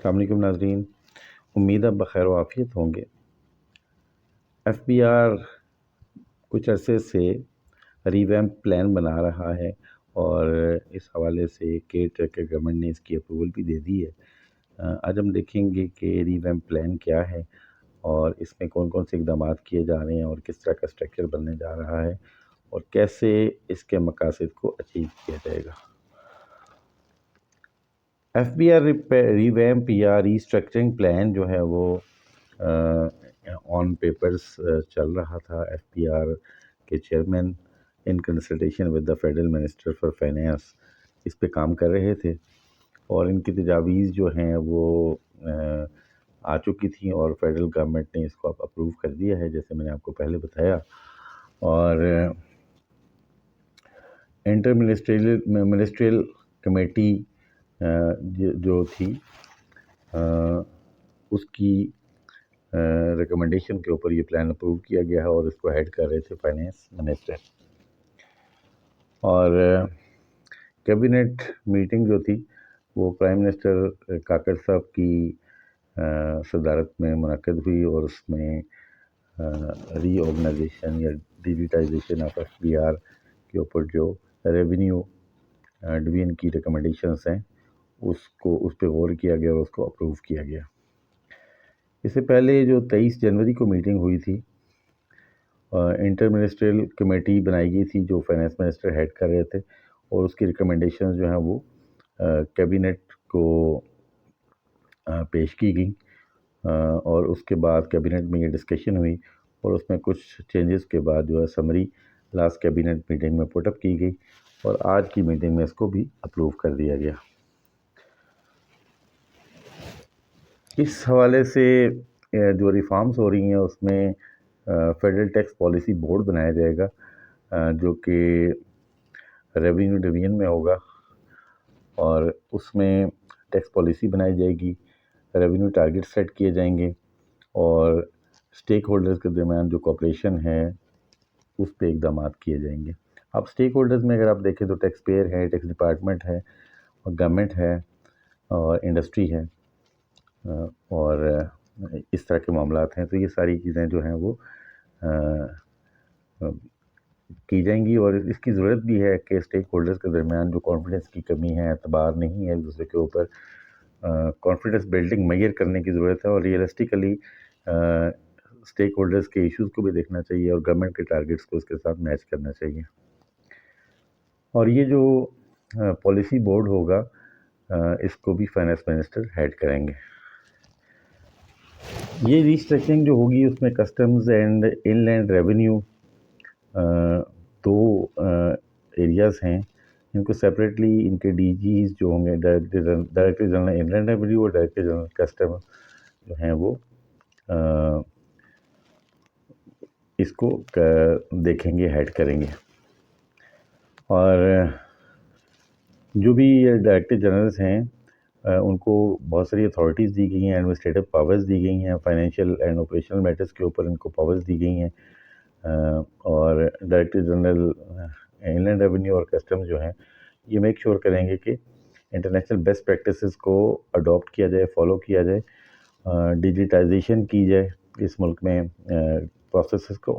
السلام علیکم ناظرین، امید ہے بخیر و عافیت ہوں گے۔ ایف بی آر کچھ عرصے سے ریویمپ پلان بنا رہا ہے اور اس حوالے سے ٹریکر گورنمنٹ نے اس کی اپروول بھی دے دی ہے۔ آج ہم دیکھیں گے کہ ریویمپ پلان کیا ہے اور اس میں کون کون سے اقدامات کیے جا رہے ہیں اور کس طرح کا اسٹرکچر بننے جا رہا ہے اور کیسے اس کے مقاصد کو اچیو کیا جائے گا۔ ایف بی آر ریویمپ یا ری اسٹرکچرنگ پلان جو ہے وہ آن پیپرز چل رہا تھا۔ ایف بی آر کے chairman in consultation with the federal minister for finance اس پہ کام کر رہے تھے اور ان کی تجاویز جو ہیں وہ آ چکی تھیں اور فیڈرل گورنمنٹ نے اس کو اب اپروو کر دیا ہے، جیسے میں نے آپ کو پہلے بتایا۔ اور انٹر منسٹریل کمیٹی جو تھی اس کی ریکمنڈیشن کے اوپر یہ پلان اپروو کیا گیا ہے اور اس کو ہیڈ کر رہے تھے فائنانس منسٹر۔ اور کیبنٹ میٹنگ جو تھی وہ پرائم منسٹر کاکڑ صاحب کی صدارت میں منعقد ہوئی اور اس میں ری آرگنائزیشن یا digitization of F B R کے اوپر جو ریونیو ڈویژن کی ریکمنڈیشنس ہیں اس پہ غور کیا گیا اور اس کو اپروو کیا گیا۔ اس سے پہلے جو 23 جنوری کو میٹنگ ہوئی تھی، انٹر منسٹریل کمیٹی بنائی گئی تھی جو فائنانس منسٹر ہیڈ کر رہے تھے اور اس کی ریکمنڈیشنز جو ہیں وہ کیبنٹ کو پیش کی گئیں اور اس کے بعد کیبنٹ میں یہ ڈسکشن ہوئی اور اس میں کچھ چینجز کے بعد جو ہے سمری لاسٹ کیبنٹ میٹنگ میں پٹ اپ کی گئی اور آج کی میٹنگ میں اس کو بھی اپروو کر دیا گیا۔ اس حوالے سے جو ریفارمز ہو رہی ہیں اس میں فیڈرل ٹیکس پالیسی بورڈ بنایا جائے گا جو کہ ریونیو ڈویژن میں ہوگا اور اس میں ٹیکس پالیسی بنائی جائے گی، ریونیو ٹارگٹ سیٹ کیے جائیں گے اور اسٹیک ہولڈرز کے درمیان جو کوآپریشن ہے اس پہ اقدامات کیے جائیں گے۔ اب اسٹیک ہولڈرز میں اگر آپ دیکھیں تو ٹیکس پیئر ہے، ٹیکس ڈپارٹمنٹ ہے اور گورنمنٹ ہے اور انڈسٹری ہے اور اس طرح کے معاملات ہیں، تو یہ ساری چیزیں جو ہیں وہ کی جائیں گی اور اس کی ضرورت بھی ہے کہ اسٹیک ہولڈرز کے درمیان جو کانفیڈنس کی کمی ہے، اعتبار نہیں ہے ایک دوسرے کے اوپر، کانفیڈنس بلڈنگ میئر کرنے کی ضرورت ہے اور ریئلسٹیکلی اسٹیک ہولڈرز کے ایشوز کو بھی دیکھنا چاہیے اور گورنمنٹ کے ٹارگٹس کو اس کے ساتھ میچ کرنا چاہیے۔ اور یہ جو پالیسی بورڈ ہوگا اس کو بھی فائنانس منسٹر ہیڈ کریں گے۔ یہ ری اسٹرکچرنگ جو ہوگی اس میں customs and inland revenue دو ایریاز ہیں، ان کو سیپریٹلی ان کے ڈی جیز جو ہوں گے، ڈائریکٹر جنرل ان لینڈ ریونیو اور ڈائریکٹر جنرل کسٹم جو ہیں وہ اس کو دیکھیں گے، ہیڈ کریں گے۔ اور جو بھی ڈائریکٹر جنرلز ہیں ان کو بہت ساری اتھارٹیز دی گئی ہیں، ایڈمنسٹریٹو پاورز دی گئی ہیں، فائنینشیل اینڈ آپریشنل میٹرز کے اوپر ان کو پاورز دی گئی ہیں اور ڈائریکٹر جنرل ان لینڈ ریونیو اور کسٹم جو ہیں یہ میک شور کریں گے کہ انٹرنیشنل بیسٹ پریکٹسز کو اڈاپٹ کیا جائے، فالو کیا جائے، ڈیجیٹائزیشن کی جائے، اس ملک میں پروسیسز کو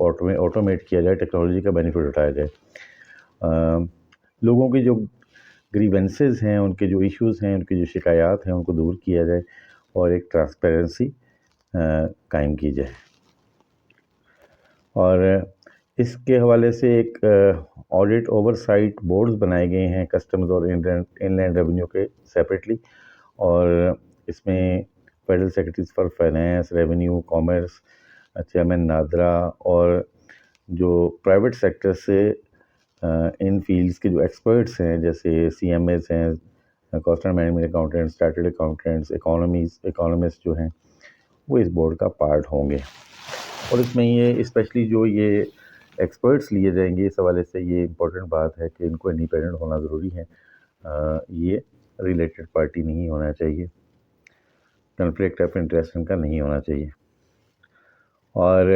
آٹومیٹ کیا جائے، ٹیکنالوجی کا بینیفٹ اٹھایا جائے، لوگوں کی جو گریونسز ہیں، ان کے جو ایشوز ہیں، ان کی جو شکایات ہیں ان کو دور کیا جائے اور ایک ٹرانسپیرنسی قائم کی جائے۔ اور اس کے حوالے سے ایک آڈٹ اوور سائٹ بورڈز بنائے گئے ہیں کسٹمز اور ان لینڈ ریونیو کے سیپریٹلی، اور اس میں federal secretaries for finance, revenue, commerce, chairman NADRA اور جو پرائیویٹ سیکٹر سے ان فیلڈز کے جو ایکسپرٹس ہیں جیسے سی ایم ایز ہیں، cost and management accountants, chartered accountants, economist جو ہیں وہ اس بورڈ کا پارٹ ہوں گے۔ اور اس میں یہ اسپیشلی جو یہ ایکسپرٹس لیے جائیں گے اس حوالے سے یہ امپورٹنٹ بات ہے کہ ان کو انڈیپینڈنٹ ہونا ضروری ہے، یہ ریلیٹڈ پارٹی نہیں ہونا چاہیے، کنفلکٹ آف انٹرسٹ ان کا نہیں ہونا چاہیے۔ اور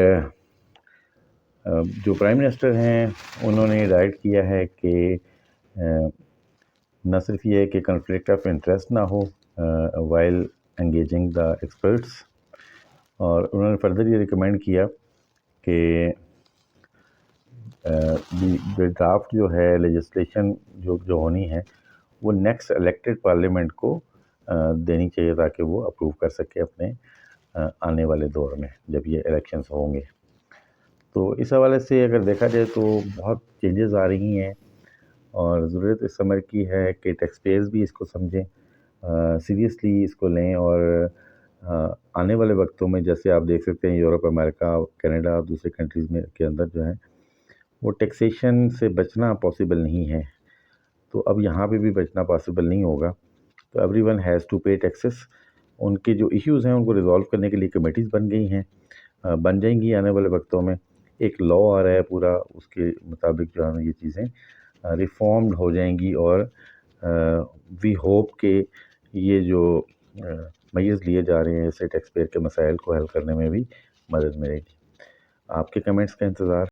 جو پرائم منسٹر ہیں انہوں نے ڈائریکٹ کیا ہے کہ نہ صرف یہ ہے کہ کنفلکٹ آف انٹرسٹ نہ ہو وائل engaging the experts. اور انہوں نے فردر یہ ریکمینڈ کیا کہ ڈرافٹ جو ہے لیجسلیشن جو ہونی ہے وہ نیکسٹ الیکٹڈ پارلیمنٹ کو دینی چاہیے تاکہ وہ اپروو کر سکے اپنے آنے والے دور میں جب یہ الیکشنز ہوں گے. تو اس حوالے سے اگر دیکھا جائے تو بہت چینجز آ رہی ہیں اور ضرورت اس سمر کی ہے کہ ٹیکس پیئرز بھی اس کو سمجھیں، سیریسلی اس کو لیں، اور آنے والے وقتوں میں جیسے آپ دیکھ سکتے ہیں یورپ، امریکہ، کینیڈا اور دوسرے کنٹریز میں کے اندر جو ہے وہ ٹیکسیشن سے بچنا پاسبل نہیں ہے، تو اب یہاں پہ بھی بچنا پاسبل نہیں ہوگا. تو everyone has to pay taxes. ان کے جو ایشوز ہیں ان کو ریزالو کرنے کے لیے کمیٹیز بن گئی ہیں، بن جائیں گی آنے والے وقتوں میں. ایک لا آ رہا ہے پورا، اس کے مطابق جو ہے یہ چیزیں ریفارمڈ ہو جائیں گی، اور وی ہوپ کہ یہ جو میئرز لیے جا رہے ہیں اس سے ٹیکس پیئر کے مسائل کو حل کرنے میں بھی مدد ملے گی. آپ کے کمنٹس کا انتظار.